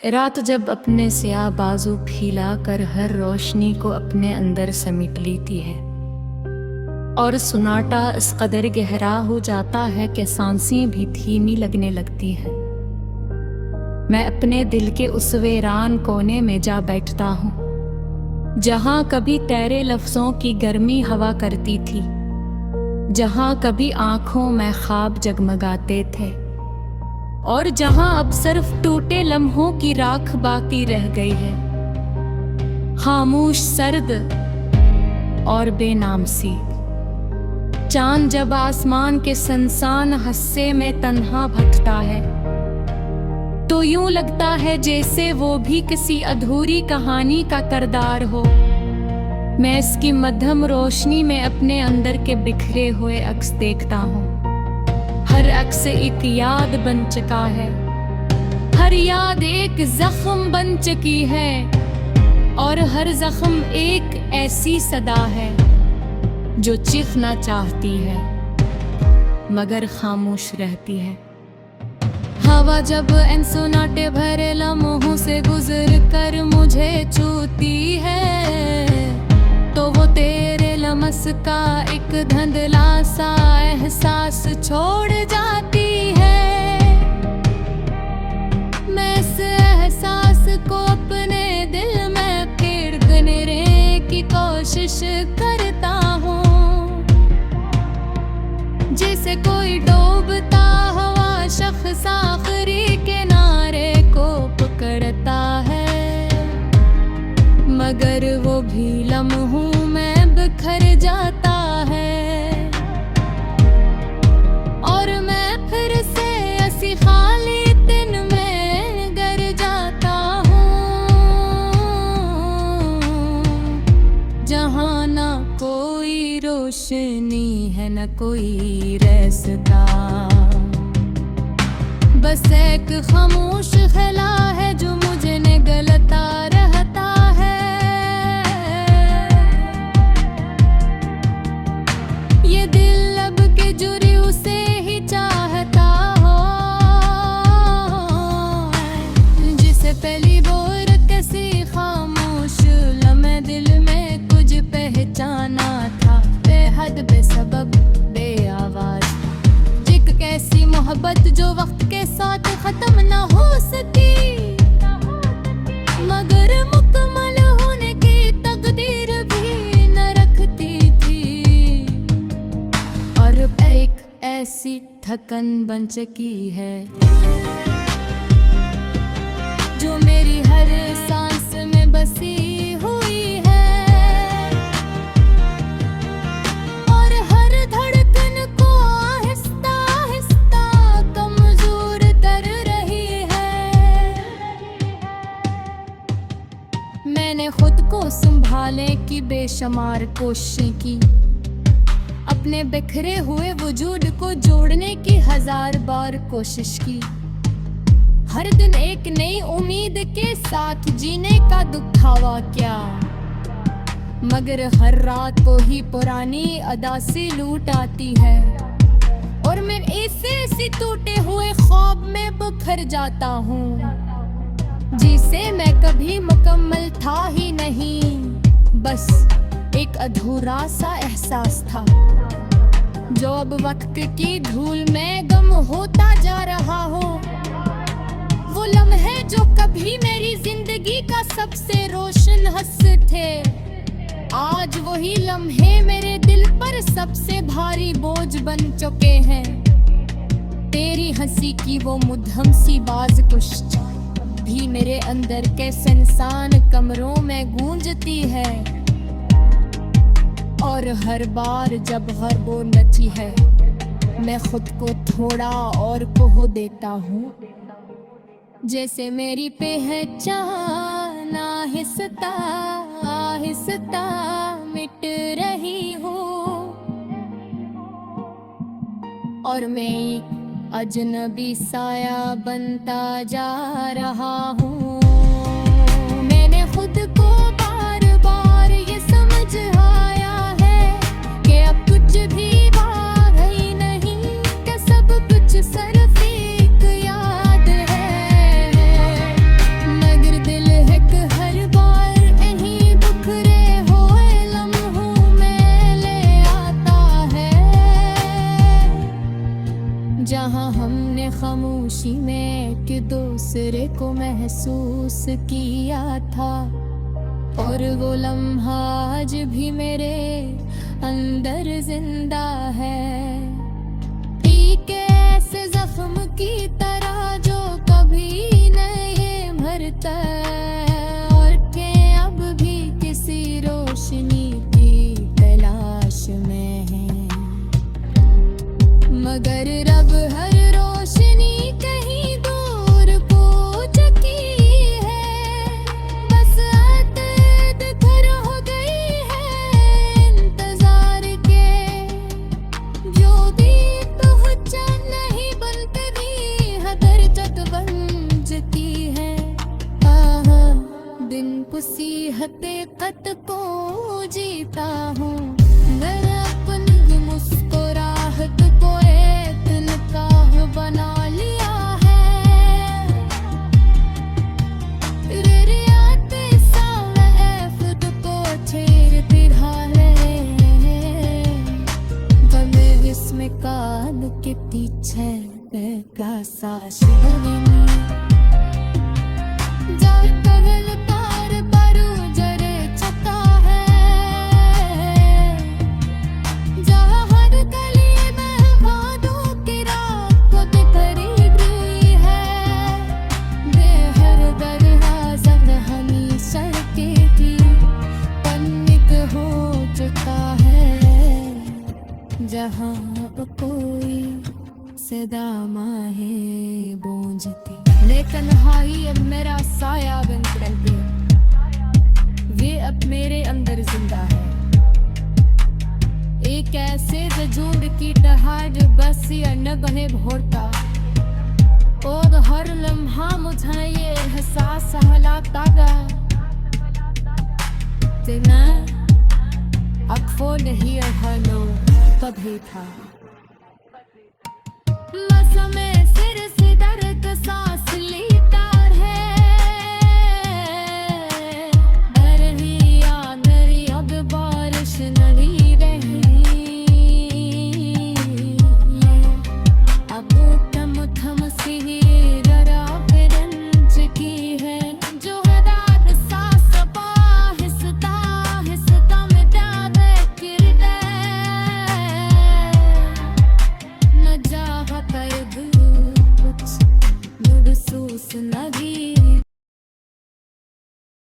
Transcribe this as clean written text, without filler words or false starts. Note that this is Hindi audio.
रात जब अपने स्याह बाजू फैला कर हर रोशनी को अपने अंदर समेट लेती है और सुनाटा इस कदर गहरा हो जाता है कि सांसें भी धीमी लगने लगती हैं। मैं अपने दिल के उस वीरान कोने में जा बैठता हूँ जहाँ कभी तेरे लफ्ज़ों की गर्मी हवा करती थी, जहाँ कभी आँखों में ख्वाब जगमगाते थे और जहाँ अब सिर्फ टूटे लम्हों की राख बाकी रह गई है, खामोश, सर्द और बेनाम सी। चांद जब आसमान के सनसान हिस्से में तन्हा भटकता है तो यूं लगता है जैसे वो भी किसी अधूरी कहानी का किरदार हो। मैं इसकी मध्यम रोशनी में अपने अंदर के बिखरे हुए अक्स देखता हूँ। हर अक्स एक याद बन चुका है, हर याद एक जख्म बन चुकी है और हर जख्म एक ऐसी सदा है जो चीखना चाहती है मगर खामोश रहती है। हवा जब इन सुनाटे भरे लम्हों से गुजर कर मुझे छूती है तो वो तेरे लमस का एक धुंधला सा एहसास छोड़ जाती है। मैं इस एहसास को अपने दिल में फिर गनरे की कोशिश करता हूँ, जैसे कोई डूबता हुआ शख्स आखिरी किनारे को पकड़ता है, मगर वो भी लम्हों में बिखर जाता है और मैं फिर से ऐसी खाली दिन में गिर जाता हूँ जहाँ ना कोई रोशनी है न कोई रास्ता, बस एक खामोश ख्याला है जो मुझे निगलता रहता है। ये दिल लब के जुरी उसे ही चाहता हो, जिसे पहली बार किसी खामोश लम्हे दिल में कुछ पहचाना था, बेहद बेसबब बेआवाज। एक कैसी मोहब्बत जो वक्त के साथ खत्म न हो सकी मगर मुकम्मल होने की तकदीर भी न रखती थी और एक ऐसी थकन बन चुकी है जो मेरी हर सांस में बसी हुई है और हर धड़कन को आहिस्ता आहिस्ता कमजोर कर रही है। मैंने खुद को संभालने की बेशुमार कोशिशें की, अपने बिखरे हुए वजूद को जोड़ने की हजार बार कोशिश की, हर दिन एक नई उम्मीद के साथ जीने का दुखावा क्या, मगर हर रात को ही पुरानी अदा से लूट आती है और मैं ऐसे टूटे हुए ख्वाब में बिखर जाता हूँ जिसे मैं कभी मुकम्मल था ही नहीं, बस एक अधूरा सा एहसास था जो अब वक्त की धूल में गम होता जा रहा हो। वो लम्हे जो कभी मेरी जिंदगी का सबसे रोशन हिस्सा थे, आज वही लम्हे मेरे दिल पर सबसे भारी बोझ बन चुके हैं। तेरी हंसी की वो मुद्दम सी बाज कुछ भी मेरे अंदर के सुनसान कमरों में गूंजती है और हर बार जब हर वो नची है मैं खुद को थोड़ा और खो देता हूँ, जैसे मेरी पहचान आहिस्ता आहिस्ता मिट रही हो और मैं एक अजनबी साया बनता जा रहा हूँ। मैंने खुद को बार बार ये समझ आया है कि अब कुछ भी बाकी नहीं, कि सब कुछ सिर्फ एक याद है। महसूस किया था, और वो लम्हा आज भी मेरे अंदर जिंदा है। एक ऐसे जख्म की तरह जो कभी नहीं भरता, और के अब भी किसी रोशनी की तलाश में है। मगर रब हर रोशनी कहीं दूर को चकी है, बस आदत घर हो गई है इंतजार के। जो भी पहुंचा नहीं बनते भी हदर तक बन जती है। आहा दिन पुसी हकीकत को जीता हूँ, मैं अपनी मुस्कुराहट को एक निकाह बना लिया है। रियाते सावैफत को छेड़ती है, बने इसमें कान के पीछे का साशिनी। जब पहल तार पर उजरे छता है, जहाँ हर गली में वादों की रात को बिखरी हुई है। बेहर दरवाज़ा हमी सड़कें की पन्निक हो चुका है, जहाँ कोई सदा माहे गूंजती। लेकिन हाई अब मेरा साया बन चलती, ये अब मेरे अंदर जिंदा है। एक ऐसे वजूद की तरह जो बस या न बने भोरता, और हर लम्हा मुझे ये एहसास हलाता गा तेना अब वो नहीं हलो कभी था। मौसम में सिर से दर